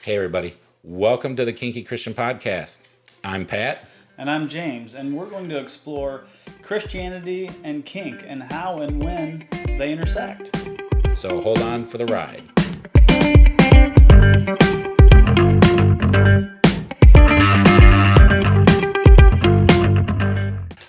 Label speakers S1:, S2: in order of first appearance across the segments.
S1: Hey, everybody. Welcome to the Kinky Christian Podcast. I'm Pat.
S2: And I'm James, and we're going to explore Christianity and kink and how and when they intersect.
S1: So hold on for the ride.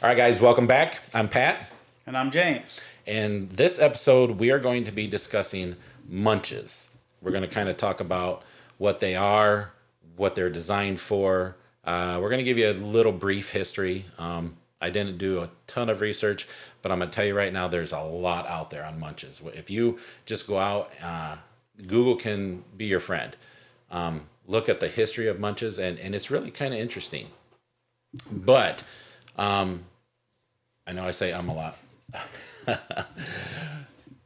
S1: All right, guys, welcome back. I'm Pat.
S2: And I'm James.
S1: And this episode, we are going to be discussing munches. We're going to kind of talk about what they are, what they're designed for. We're going to give you a little brief history. I didn't do a ton of research, but I'm going to tell you right now, there's a lot out there on munches. If you just go out, Google can be your friend. Look at the history of munches, and it's really kind of interesting. But I know I say a lot.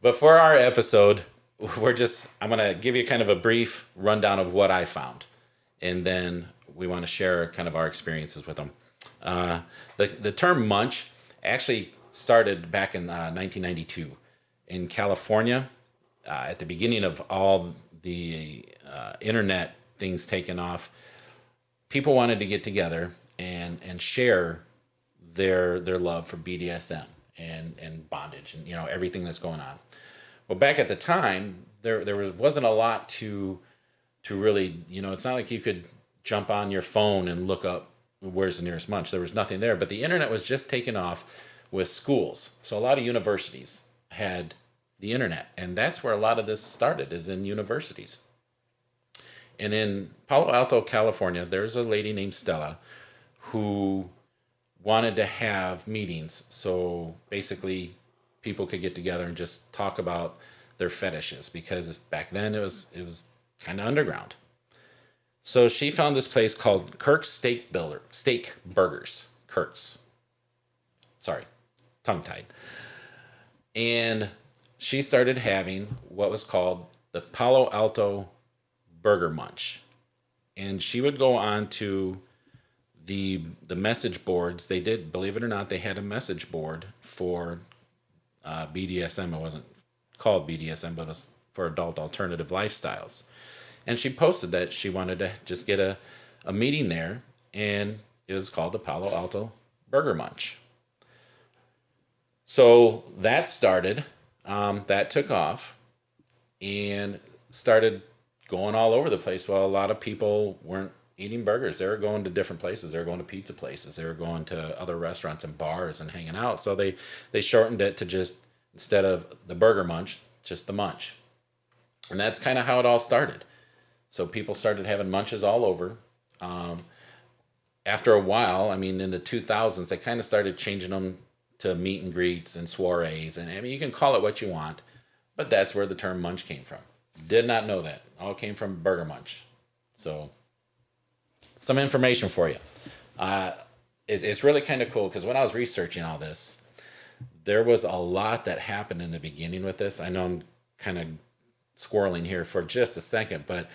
S1: But for our episode, I'm going to give you kind of a brief rundown of what I found. And then we want to share kind of our experiences with them. The term munch actually started back in 1992 in California. At the beginning of all the internet things taking off, people wanted to get together and share their love for BDSM and bondage and everything that's going on. Well, back at the time, there wasn't a lot to really, it's not like you could jump on your phone and look up where's the nearest munch. There was nothing there, but the internet was just taking off with schools. So a lot of universities had the internet, and that's where a lot of this started, is in universities. And in Palo Alto, California, there's a lady named Stella who wanted to have meetings. So basically people could get together and just talk about their fetishes, because back then it was kind of underground. So she found this place called Kirk's Steak Burgers. Kirk's. Sorry, tongue tied. And she started having what was called the Palo Alto Burger Munch. And she would go on to the message boards. They did, believe it or not, they had a message board for BDSM. It wasn't called BDSM, but it was for adult alternative lifestyles. And she posted that she wanted to just get a meeting there, and it was called the Palo Alto Burger Munch. So that started, that took off and started going all over the place. Well, a lot of people weren't eating burgers. They were going to different places. They were going to pizza places. They were going to other restaurants and bars and hanging out. So they shortened it to just, instead of the Burger Munch, just the Munch. And that's kind of how it all started. So people started having munches all over. After a while, in the 2000s, they kind of started changing them to meet and greets and soirees. And you can call it what you want, but that's where the term munch came from. Did not know that. All came from Burger Munch. So some information for you. It's really kind of cool, because when I was researching all this, there was a lot that happened in the beginning with this. I know I'm kind of squirreling here for just a second, but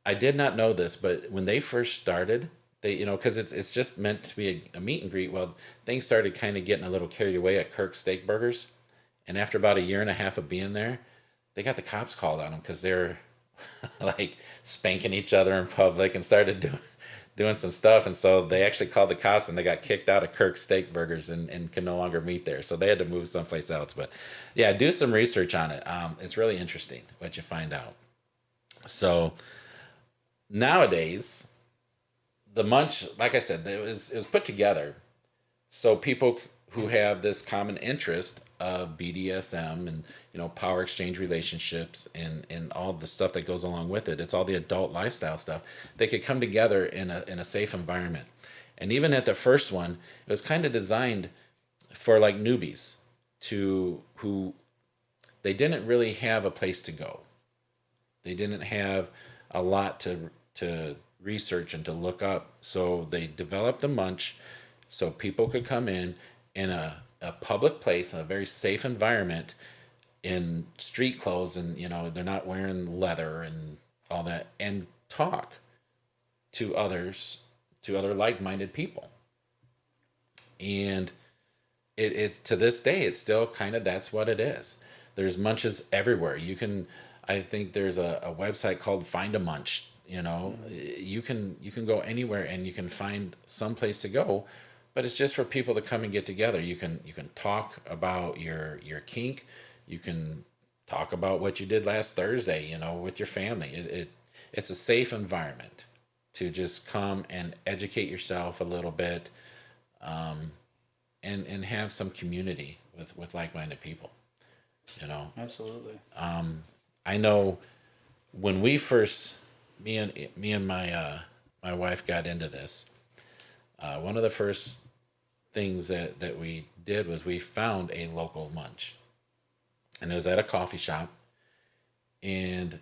S1: I did not know this. But when they first started, they, because it's just meant to be a meet and greet. Well, things started kind of getting a little carried away at Kirk's Steak Burgers. And after about a year and a half of being there, they got the cops called on them, because they're like spanking each other in public and started doing some stuff. And so they actually called the cops, and they got kicked out of Kirk's Steak Burgers and could no longer meet there. So they had to move someplace else. But yeah, do some research on it. It's really interesting what you find out. So nowadays, the munch, like I said, it was put together so people who have this common interest of BDSM and power exchange relationships and all the stuff that goes along with it. It's all the adult lifestyle stuff. They could come together in a safe environment. And even at the first one, it was kind of designed for like newbies who they didn't really have a place to go. They didn't have a lot to research and to look up. So they developed the munch so people could come in a public place, in a very safe environment, in street clothes, and they're not wearing leather and all that, and talk to other like-minded people. And it to this day, it's still kind of, that's what it is. There's munches everywhere. I think there's a website called Find a Munch You can go anywhere and you can find some place to go, but it's just for people to come and get together. You can talk about your kink. You can talk about what you did last Thursday, with your family. It's a safe environment to just come and educate yourself a little bit, and have some community with like-minded people.
S2: Absolutely.
S1: I know when we first, me and my wife got into this. One of the first things that we did was we found a local munch, and it was at a coffee shop, and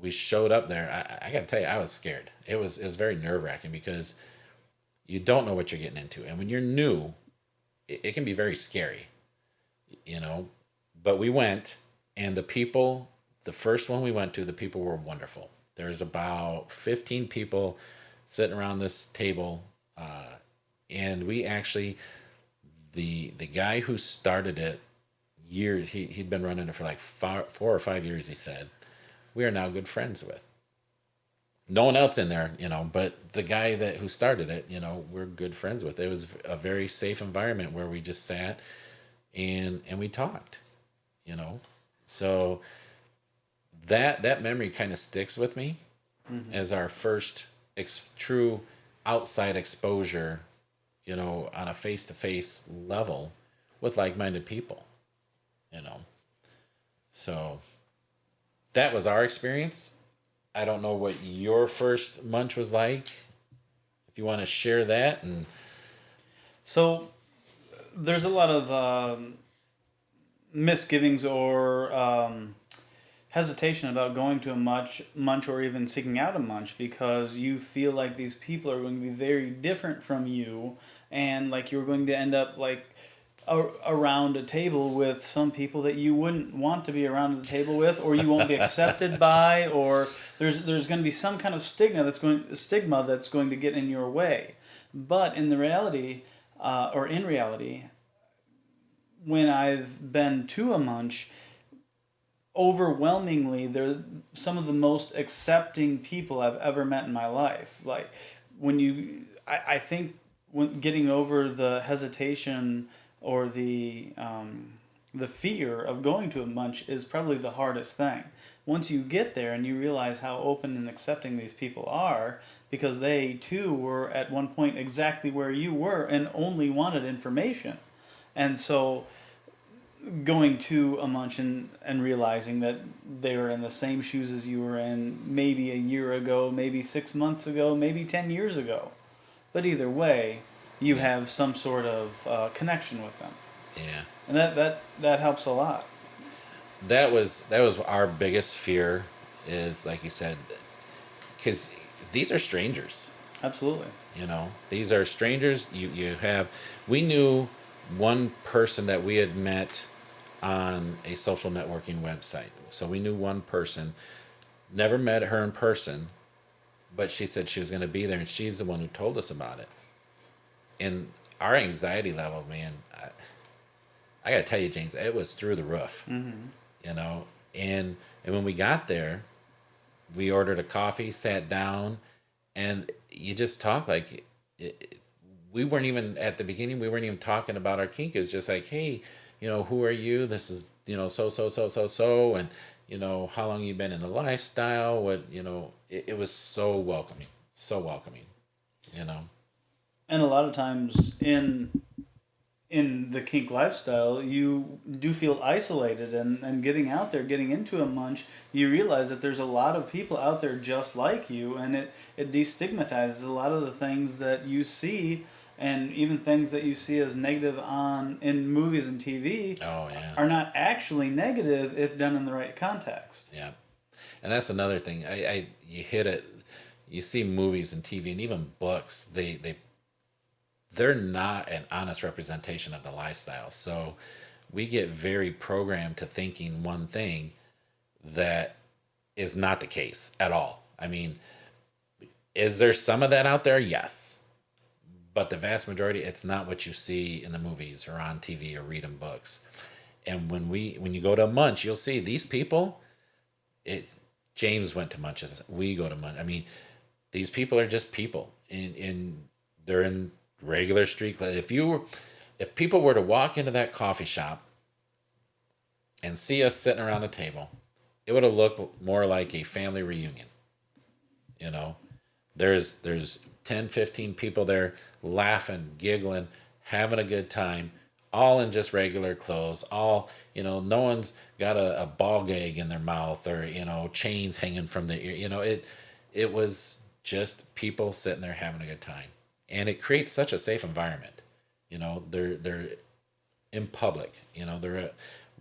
S1: we showed up there. I gotta tell you, I was scared. It was very nerve-wracking because you don't know what you're getting into, and when you're new, it can be very scary, you know. But we went, and the first one we went to, the people were wonderful. There's about 15 people sitting around this table, and we actually, the guy who started it years, he'd been running it for like 4 or 5 years. He said, we are now good friends with. No one else in there, but the guy who started it, we're good friends with. It was a very safe environment where we just sat and we talked, So that memory kind of sticks with me, as our first true outside exposure, on a face-to-face level with like-minded people, So that was our experience. I don't know what your first munch was like. If you want to share that. And
S2: So there's a lot of misgivings or hesitation about going to a munch or even seeking out a munch, because you feel like these people are going to be very different from you, and like you're going to end up like around a table with some people that you wouldn't want to be around the table with, or you won't be accepted by, or there's going to be some kind of stigma that's going to get in your way. But in reality, when I've been to a munch, overwhelmingly they're some of the most accepting people I've ever met in my life. Like I think when getting over the hesitation or the fear of going to a munch is probably the hardest thing. Once you get there and you realize how open and accepting these people are, because they too were at one point exactly where you were and only wanted information. And so going to a munch and realizing that they were in the same shoes as you were in maybe a year ago, maybe 6 months ago, maybe 10 years ago. But either way, you have some sort of connection with them.
S1: yeah,
S2: And that helps a lot.
S1: that was our biggest fear, is like you said, because these are strangers.
S2: Absolutely.
S1: These are strangers. We knew one person that we had met on a social networking website. So we knew one person, never met her in person, but she said she was going to be there, and she's the one who told us about it. And our anxiety level, man, I got to tell you, James, it was through the roof, and when we got there, we ordered a coffee, sat down, and you just talk like we weren't even at the beginning. We weren't even talking about our kink. It was just like, hey, who are you? This is so, and how long you been in the lifestyle? What it was so welcoming, so welcoming.
S2: And a lot of times in the kink lifestyle, you do feel isolated, and getting out there, getting into a munch, you realize that there's a lot of people out there just like you, and it destigmatizes a lot of the things that you see, and even things that you see as negative in movies and TV.
S1: Oh yeah,
S2: are not actually negative if done in the right context.
S1: Yeah, and that's another thing. You hit it. You see movies and TV and even books. They're not an honest representation of the lifestyle. So we get very programmed to thinking one thing that is not the case at all. I mean, is there some of that out there? Yes. But the vast majority, it's not what you see in the movies or on TV or read in books. And when you go to a munch, you'll see these people, James went to Munches. We go to Munches. I mean, these people are just people, they're in regular street. If people were to walk into that coffee shop and see us sitting around a table, it would have looked more like a family reunion. You know, there's 10, 15 people there laughing, giggling, having a good time, all in just regular clothes. All, no one's got a ball gag in their mouth or, chains hanging from the ear. It was just people sitting there having a good time. And it creates such a safe environment. They're in public, they're at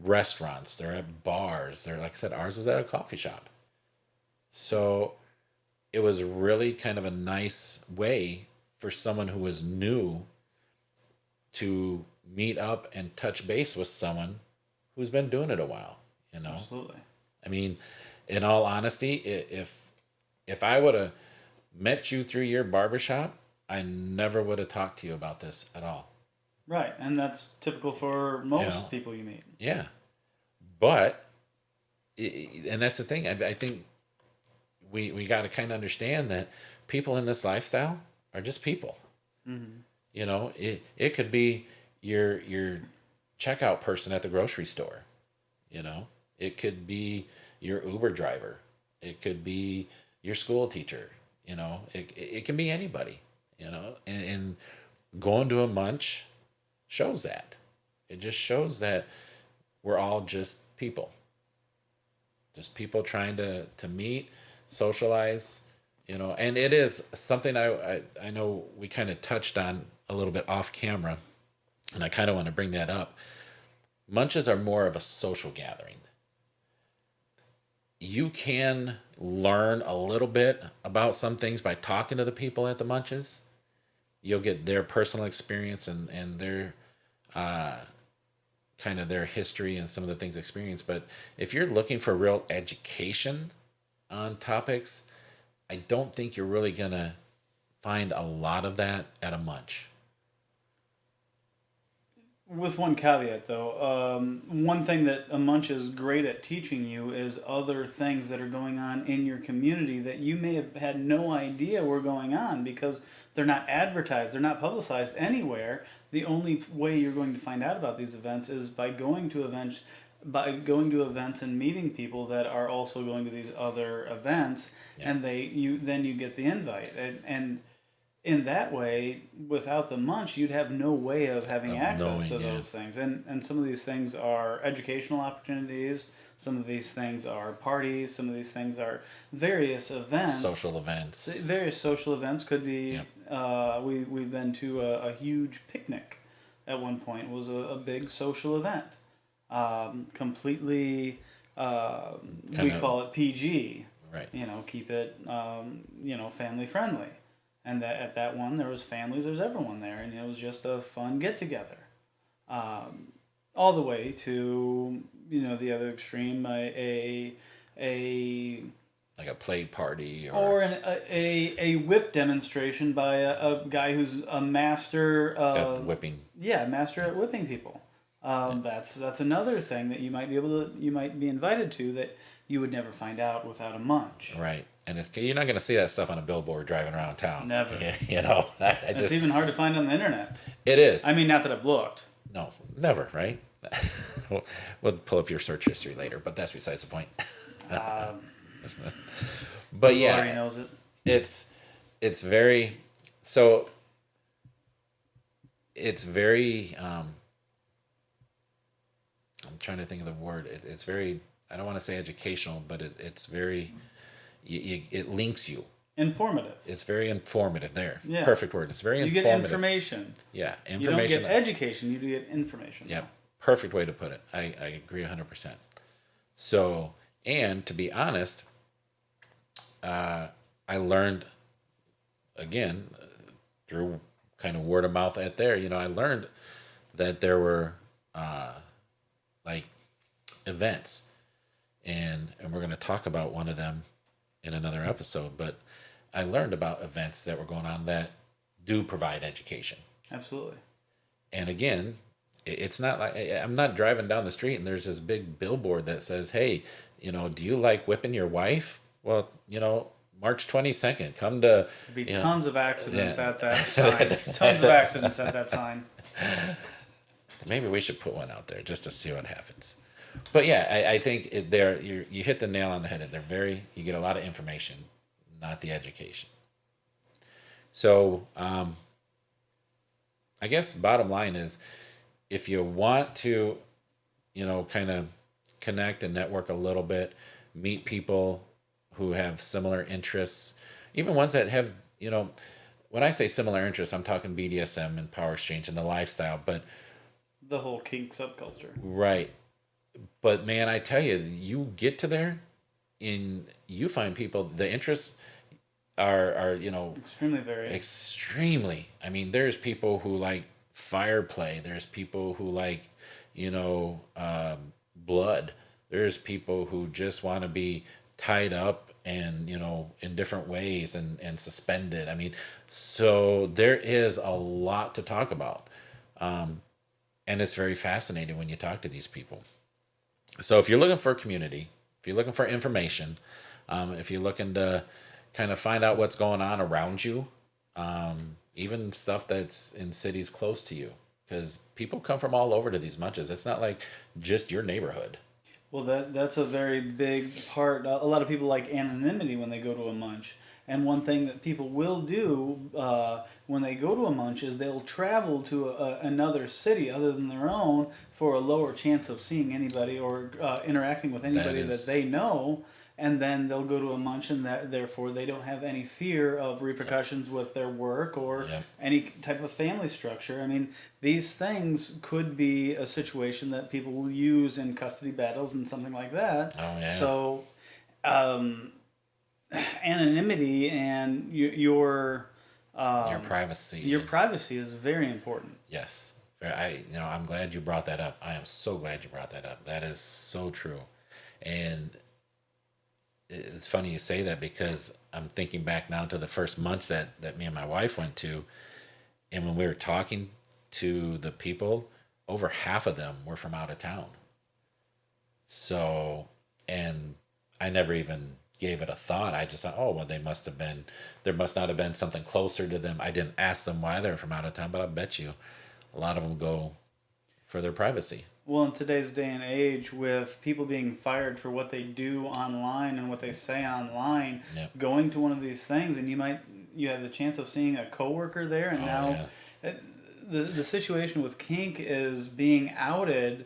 S1: restaurants, they're at bars, they're, like I said, ours was at a coffee shop. So it was really kind of a nice way for someone who was new to meet up and touch base with someone who's been doing it a while,
S2: Absolutely.
S1: I mean, in all honesty, if I would have met you through your barbershop, I never would have talked to you about this at all.
S2: Right, and that's typical for most people you meet.
S1: Yeah, but and that's the thing. I think we got to kind of understand that people in this lifestyle are just people.
S2: Mm-hmm.
S1: It could be your checkout person at the grocery store. It could be your Uber driver. It could be your school teacher. It can be anybody. And going to a munch shows that. It just shows that we're all just people. Just people trying to meet, socialize, and it is something I know we kind of touched on a little bit off camera, and I kind of want to bring that up. Munches are more of a social gathering. You can learn a little bit about some things by talking to the people at the Munches. You'll get their personal experience and their kind of their history and some of the things experienced. But if you're looking for real education on topics, I don't think you're really going to find a lot of that at a munch.
S2: With one caveat, though, one thing that a munch is great at teaching you is other things that are going on in your community that you may have had no idea were going on because they're not advertised, they're not publicized anywhere. The only way you're going to find out about these events is by going to events, and meeting people that are also going to these other events, and you get the invite, and in that way, without the munch, you'd have no way of having access to those things. And some of these things are educational opportunities. Some of these things are parties. Some of these things are various events.
S1: Social events.
S2: Various social events could be. Yep. We've been to a huge picnic at one point. It was a big social event. Completely, we call it PG.
S1: Right.
S2: Keep it, family friendly. And that at that one, there was families, there's everyone there, and it was just a fun get together, all the way to the other extreme, a
S1: like a play party
S2: or a whip demonstration by a guy who's a master
S1: of whipping.
S2: Yeah, master at whipping people. That's another thing that you might be invited to that you would never find out without a munch.
S1: Right. And you're not going to see that stuff on a billboard driving around town.
S2: Never.
S1: It's
S2: even hard to find on the internet.
S1: It is.
S2: I mean, not that I've looked.
S1: No, never, right? We'll pull up your search history later, but that's besides the point. But yeah,
S2: already knows it.
S1: It's very, so it's very, I'm trying to think of the word. It's very, I don't want to say educational, but it's very, it links you.
S2: Informative.
S1: It's very informative there.
S2: Yeah.
S1: Perfect word. It's very informative.
S2: You get information.
S1: Yeah.
S2: You don't get education, you get information.
S1: Yeah. Perfect way to put it. I agree 100%. So, and to be honest, I learned, again, through kind of word of mouth out there, I learned that there were like events, and we're going to talk about one of them in another episode, but I learned about events that were going on that do provide education.
S2: Absolutely.
S1: And again, it's not like I'm not driving down the street and there's this big billboard that says, hey, do you like whipping your wife? Well, March 22nd, come to,
S2: There'd be
S1: you know,
S2: tons of accidents
S1: yeah.
S2: at that sign. Tons of accidents at that sign.
S1: Maybe we should put one out there just to see what happens. But yeah, I think you hit the nail on the head. You get a lot of information, not the education. So I guess bottom line is, if you want to, kind of connect and network a little bit, meet people who have similar interests, even ones that have, when I say similar interests, I'm talking BDSM and power exchange and the lifestyle, but
S2: The whole kink subculture.
S1: right. But man, I tell you, you get to there and you find people, the interests are
S2: Extremely varied.
S1: extremely. I mean, there's people who like fire play. There's people who like, blood. There's people who just want to be tied up and, in different ways and suspended. I mean, so there is a lot to talk about. And it's very fascinating when you talk to these people. So if you're looking for a community, if you're looking for information, if you're looking to kind of find out what's going on around you, even stuff that's in cities close to you, because people come from all over to these munches. It's not like just your neighborhood.
S2: Well, that's a very big part. A lot of people like anonymity when they go to a munch. And one thing that people will do when they go to a munch is they'll travel to another city other than their own for a lower chance of seeing anybody or interacting with anybody that they know. And then they'll go to a munch, and therefore they don't have any fear of repercussions with their work or any type of family structure. I mean, these things could be a situation that people will use in custody battles and something like that.
S1: Oh yeah.
S2: So, anonymity and your
S1: privacy.
S2: Your privacy is very important.
S1: Yes. I'm glad you brought that up. I am so glad you brought that up. That is so true. And it's funny you say that, because I'm thinking back now to the first munch that me and my wife went to. And when we were talking to the people, over half of them were from out of town. So, and I never even gave it a thought. I just thought, oh, well, there must not have been something closer to them. I didn't ask them why they're from out of town, but I bet you a lot of them go for their privacy.
S2: Well, in today's day and age, with people being fired for what they do online and what they say online, going to one of these things, and you have the chance of seeing a coworker there, and the situation with kink is being outed.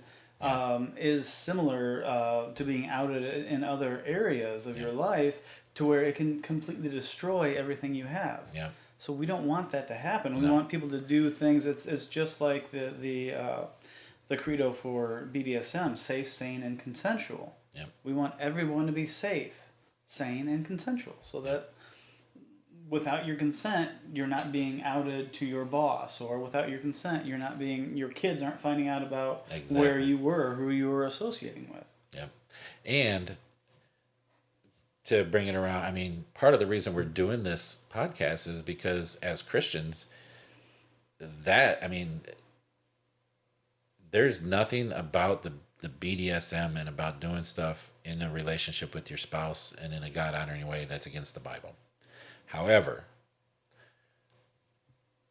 S2: Is similar to being outed in other areas of your life, to where it can completely destroy everything you have.
S1: Yeah.
S2: So we don't want that to happen. We want people to do things. It's just like the credo for BDSM: safe, sane, and consensual.
S1: Yep.
S2: We want everyone to be safe, sane, and consensual, so that without your consent, you're not being outed to your boss, or without your consent, your kids aren't finding out about where you were, who you were associating with.
S1: Yep. And to bring it around, I mean, part of the reason we're doing this podcast is because as Christians, there's nothing about the BDSM and about doing stuff in a relationship with your spouse and in a God-honoring way that's against the Bible. However,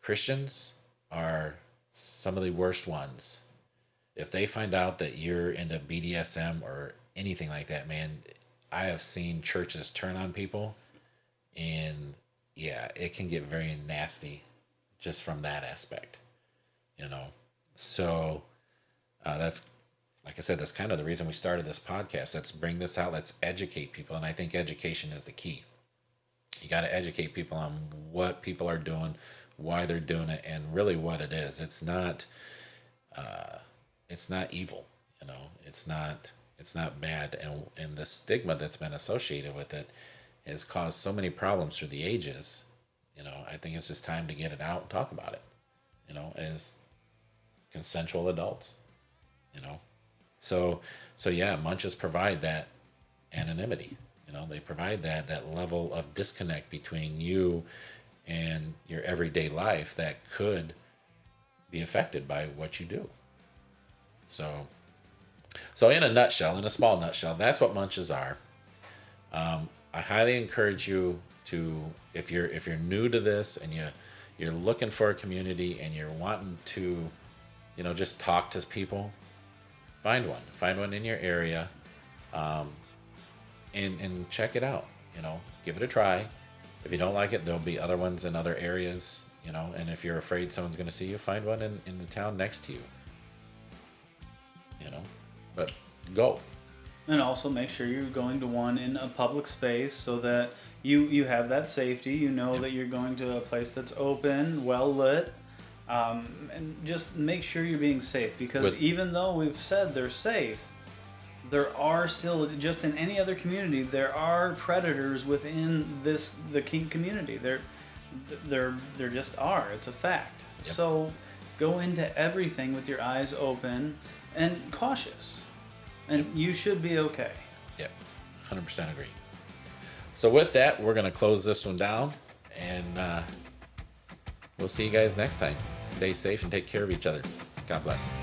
S1: Christians are some of the worst ones. If they find out that you're into BDSM or anything like that, man, I have seen churches turn on people, and yeah, it can get very nasty just from that aspect, So that's, like I said, that's kind of the reason we started this podcast. Let's bring this out. Let's educate people. And I think education is the key. You got to educate people on what people are doing, why they're doing it, and really what it is. It's not evil, It's not bad, and the stigma that's been associated with it has caused so many problems through the ages. I think it's just time to get it out and talk about it. As consensual adults. So yeah, munches provide that anonymity. They provide that level of disconnect between you and your everyday life that could be affected by what you do. So in a small nutshell, that's what munches are. I highly encourage you to, if you're new to this and you're looking for a community and you're wanting to, just talk to people, find one in your area, and check it out. Give it a try. If you don't like it, there'll be other ones in other areas. And if you're afraid someone's going to see you, find one in the town next to you. But go.
S2: And also make sure you're going to one in a public space so that you have that safety. That you're going to a place that's open, well lit, and just make sure you're being safe. Because even though we've said they're safe, there are still, just in any other community, there are predators within the kink community. There just are. It's a fact. Yep. So go into everything with your eyes open and cautious. And you should be okay.
S1: Yep, 100% agree. So with that, we're going to close this one down, and we'll see you guys next time. Stay safe and take care of each other. God bless.